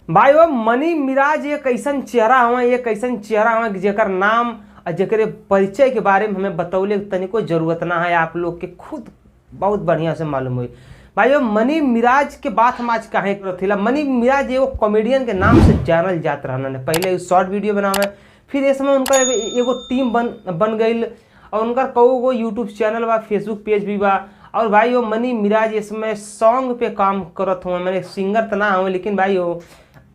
भाई वो मनी मिराज एक ऐसन चेहरा हुआ, एक ऐसन चेहरा हुआ जेकर नाम और जेकर परिचय के बारे में हमें बतौले तनिको जरूरत ना है, आप लोग के खुद बहुत बढ़िया से मालूम हुई। भाई वो मनी मिराज के बात हम आज कहे थी। मनी मिराज एगो कॉमेडियन के नाम से जानल जात रहना। पहले शॉर्ट वीडियो बनावे, फिर इस समय उनका एगो टीम बन गई और उनका कई यूट्यूब चैनल बा, फेसबुक पेज भी बा। और भाई वो मनी मिराज इसमें सॉन्ग पे काम करत हुए, मैंने सिंगर तो ना हुए लेकिन भाई वो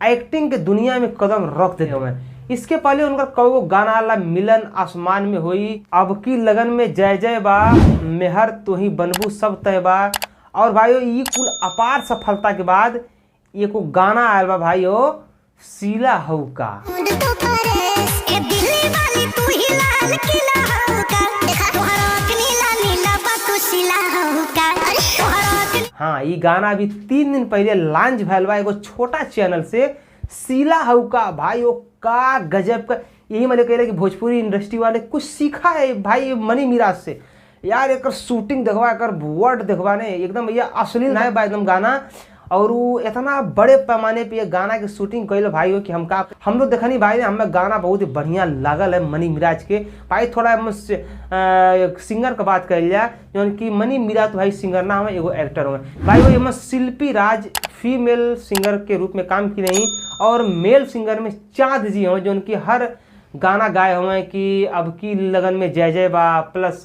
एक्टिंग के दुनिया में कदम रख दे हुए। इसके पहले उनका कई गाना आला मिलन आसमान में हुई, अब की लगन में जय जय बा, मेहर तू ही बनबू सब तय बा। और भाई ये कुल अपार सफलता के बाद एक गाना आयल बा भाई शीला हऊ का। हाँ, ये गाना अभी 3 दिन पहले लॉन्च भैल बा एगो छोटा चैनल से, शीला हऊ का। भाई वो का गजब का, यही मैंने कह रहा कि भोजपुरी इंडस्ट्री वाले कुछ सीखा है भाई मनी मिराज से यार। एक शूटिंग देखवा, एक वर्ड देखवा ने एकदम भैया असली ना है एकदम गाना। और वो इतना बड़े पैमाने पे ये गाना की शूटिंग कैल भाई हो कि हम लोग देखनी भाई, हमें गाना बहुत ही बढ़िया लागल है मनी मिराज के। भाई थोड़ा सिंगर का बात कर लिया जो कि मनी मिराज तो भाई सिंगर ना हमें एगो एक्टर हुए भाई। वो हमें शिल्पी राज फीमेल सिंगर के रूप में काम की नहीं, और मेल सिंगर में चाँद जी हुए जो उनकी हर गाना गाए हुए कि अब की लगन में जय जय बा, प्लस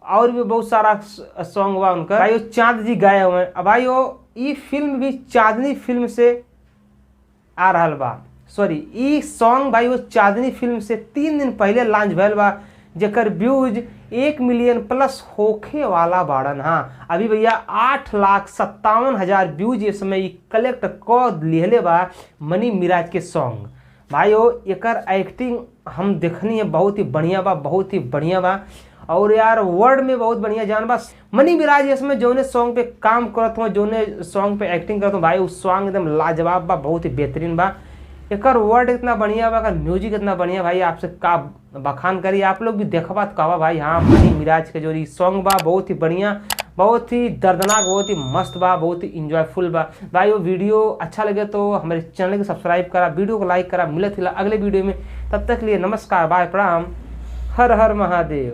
और भी बहुत सारा सॉन्ग हुआ उनका। भाई वो चाँद जी गाए हुए हैं। अब भाई वो ये फिल्म भी चांदनी फिल्म से आ रहा बा, सॉरी ये सॉन्ग भाई वो चांदनी फिल्म से 3 दिन पहले लॉन्च भैल बा, जेकर व्यूज 1 मिलियन प्लस होखे वाला बाड़न। हाँ, अभी भैया 8,57,000 व्यूज इस समय कलेक्ट कर लिहले बा मनी मिराज के सॉन्ग। भाई वो एकर एक्टिंग हम देखनी है, बहुत ही बढ़िया बा, बहुत ही बढ़िया बा। और यार वर्ड में बहुत बढ़िया जान बा मनी मिराज इसमें जोने सॉन्ग पे काम करत हो, जोने सॉन्ग पे एक्टिंग करत हो भाई, उस सॉन्ग एकदम लाजवाब बा, बहुत ही बेहतरीन बा। एकर वर्ड इतना बढ़िया बा, एकर म्यूजिक इतना बढ़िया भाई, आपसे का बखान करी, आप लोग भी देखबा तो कहवा भाई हाँ मनी मिराज के जो सॉन्ग बा बहुत ही बढ़िया, बहुत ही दर्दनाक, बहुत ही मस्त बा, बहुत ही इंजॉयफुल बा। भाई वो वीडियो अच्छा लगे तो हमारे चैनल को सब्सक्राइब करा, वीडियो को लाइक करा। मिलत अगले वीडियो में, तब तक लिए नमस्कार, बाय, प्रणाम, हर हर महादेव।